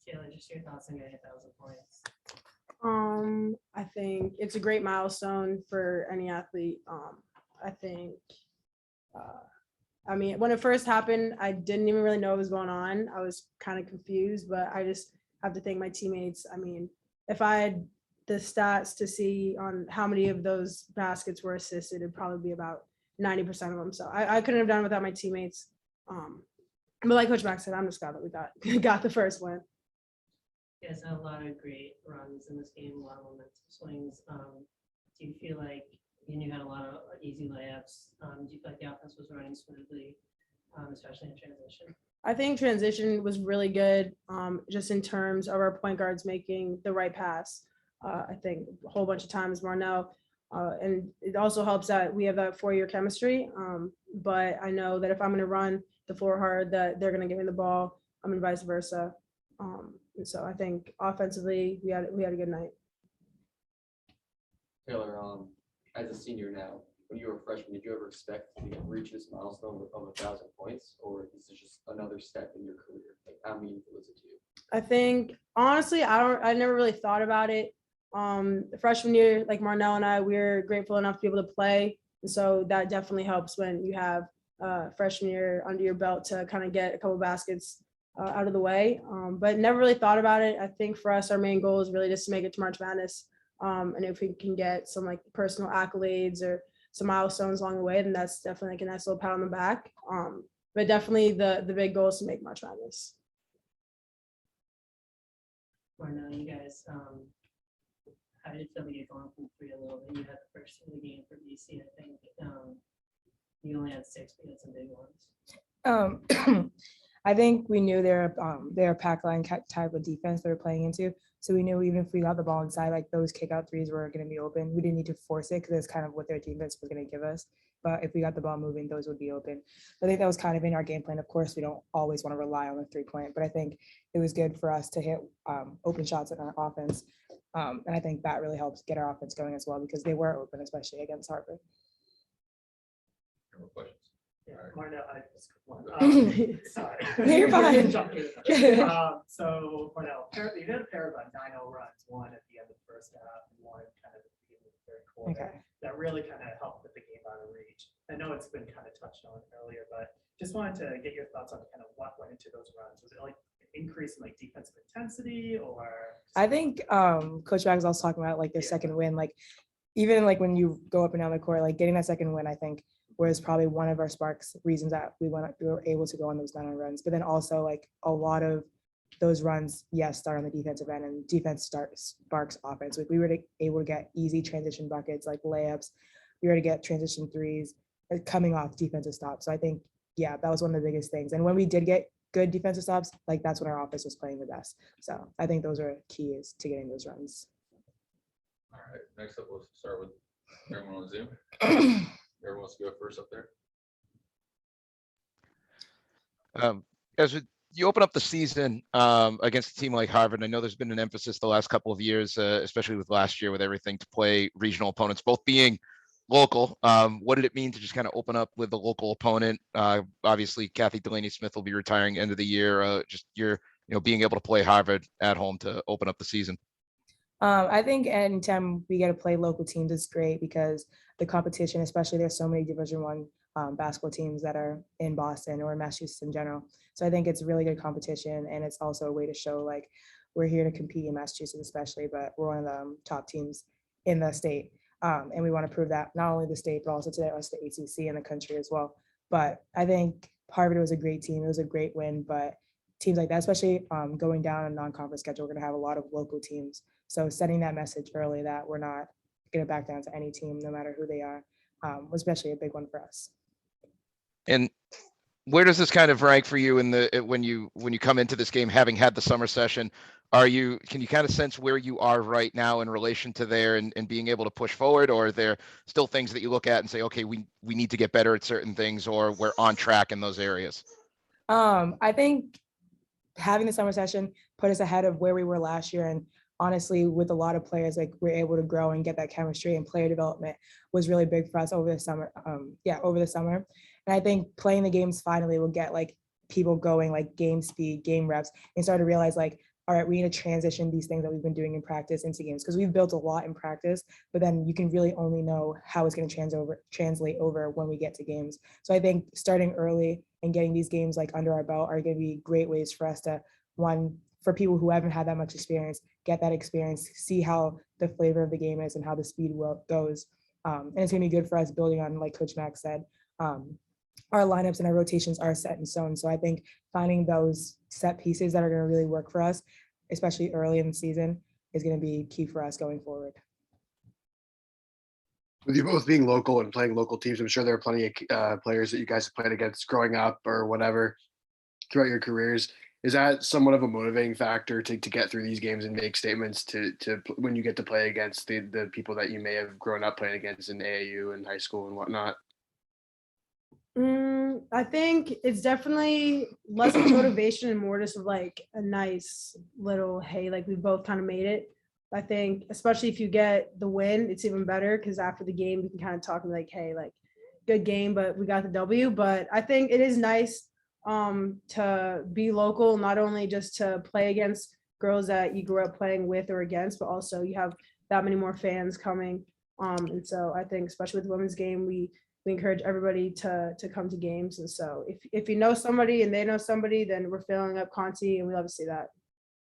Kayla, just your thoughts on getting 1,000 points. I think it's a great milestone for any athlete. I think, I mean, when it first happened, I didn't even really know what was going on. I was kind of confused, but I just have to thank my teammates. I mean, if I had the stats to see on how many of those baskets were assisted, it'd probably be about 90% of them. So I couldn't have done it without my teammates. But like Coach Max said, I'm just glad that we got the first win. You guys had a lot of great runs in this game, a lot of momentum swings. Do you feel like you had a lot of easy layups? Do you feel like the offense was running smoothly, especially in transition? I think transition was really good, just in terms of our point guards making the right pass. I think a whole bunch of times Marnelle, and it also helps that we have that 4-year chemistry. But I know that if I'm going to run the floor hard, that they're going to give me the ball, and vice versa. And so I think offensively, we had a good night. Taylor, as a senior now, when you were a freshman, did you ever expect to reach this milestone of 1,000 points, or is this just another step in your career? Like, how meaningful is it to you? I think honestly, I never really thought about it. The freshman year, like Marnelle and I, we were grateful enough to be able to play, and so that definitely helps when you have freshman year under your belt to kind of get a couple baskets out of the way. But never really thought about it. I think for us, our main goal is really just to make it to March Madness. And if we can get some like personal accolades or some milestones along the way, then that's definitely like a nice little pat on the back. But definitely the big goal is to make March Madness. Marnelle, you guys, how did it feel to get going from 3 a little bit? You had the first game for BC, I think. You only had 6, but you had some big ones. I think we knew they're a pack line type of defense they were playing into. So we knew even if we got the ball inside, like those kick out threes were going to be open. We didn't need to force it because that's kind of what their defense was going to give us. But if we got the ball moving, those would be open. I think that was kind of in our game plan. Of course, we don't always want to rely on the 3-point, but I think it was good for us to hit open shots in our offense. And I think that really helps get our offense going as well because they were open, especially against Harvard. Any more questions? Yeah, Marnelle, I just one. Sorry. You're fine. So Marnelle, you did a pair of 9-0 runs, one at the end of the first half, and one kind of at the beginning of the third quarter. Okay. That really kind of helped put the game out of reach. I know it's been kind of touched on earlier, but just wanted to get your thoughts on kind of what went into those runs. Was it like an increase in like defensive intensity, or? I think Coach Bags was talking about like their second win, like even like when you go up and down the court, like getting that second win, I think was probably one of our reasons that we were able to go on those 9 runs. But then also like a lot of those runs, yes, start on the defensive end, and defense sparks offense. Like we were able to get easy transition buckets, like layups. We were to get transition threes coming off defensive stops. So I think, yeah, that was one of the biggest things. And when we did get good defensive stops, like that's when our offense was playing the best. So I think those are keys to getting those runs. All right, next up, we'll start with everyone on Zoom. Everyone wants to go first up there. As you open up the season against a team like Harvard, I know there's been an emphasis the last couple of years, especially with last year with everything, to play regional opponents, both being local. What did it mean to just kind of open up with the local opponent? Obviously, Kathy Delaney-Smith will be retiring end of the year. Just being able to play Harvard at home to open up the season. I think anytime we get to play local teams is great because the competition, especially there's so many Division I basketball teams that are in Boston or Massachusetts in general. So I think it's really good competition, and it's also a way to show like we're here to compete in Massachusetts especially, but we're one of the top teams in the state. And we want to prove that not only the state, but also to the rest of the ACC and the country as well. But I think Harvard was a great team. It was a great win, but teams like that, especially going down a non-conference schedule, we're going to have a lot of local teams. So sending that message early that we're not going to back down to any team, no matter who they are, was especially a big one for us. And where does this kind of rank for you when you come into this game, having had the summer session? Can you kind of sense where you are right now in relation to there and being able to push forward, or are there still things that you look at and say, okay, we need to get better at certain things, or we're on track in those areas? I think having the summer session put us ahead of where we were last year, and honestly, with a lot of players, like we're able to grow and get that chemistry, and player development was really big for us over the summer. Over the summer. And I think playing the games finally will get like people going, like game speed, game reps, and start to realize like all right, we need to transition these things that we've been doing in practice into games, because we've built a lot in practice, but then you can really only know how it's going to translate over when we get to games. So I think starting early and getting these games like under our belt are going to be great ways for us to, one, for people who haven't had that much experience, get that experience, see how the flavor of the game is and how the speed goes. And it's going to be good for us building on, like Coach Max said, our lineups and our rotations are set in stone. So I think finding those set pieces that are going to really work for us, especially early in the season, is going to be key for us going forward. With you both being local and playing local teams, I'm sure there are plenty of players that you guys have played against growing up or whatever throughout your careers. Is that somewhat of a motivating factor to get through these games and make statements to when you get to play against the people that you may have grown up playing against in AAU and high school and whatnot? I think it's definitely less of motivation and more just of like a nice little, hey, like we both kind of made it. I think, especially if you get the win, it's even better because after the game, we can kind of talk and be like, hey, like good game, but we got the W. But I think it is nice to be local, not only just to play against girls that you grew up playing with or against, but also you have that many more fans coming. And so I think, especially with the women's game, we encourage everybody to come to games. And so if you know somebody and they know somebody, then we're filling up Conti and we love to see that.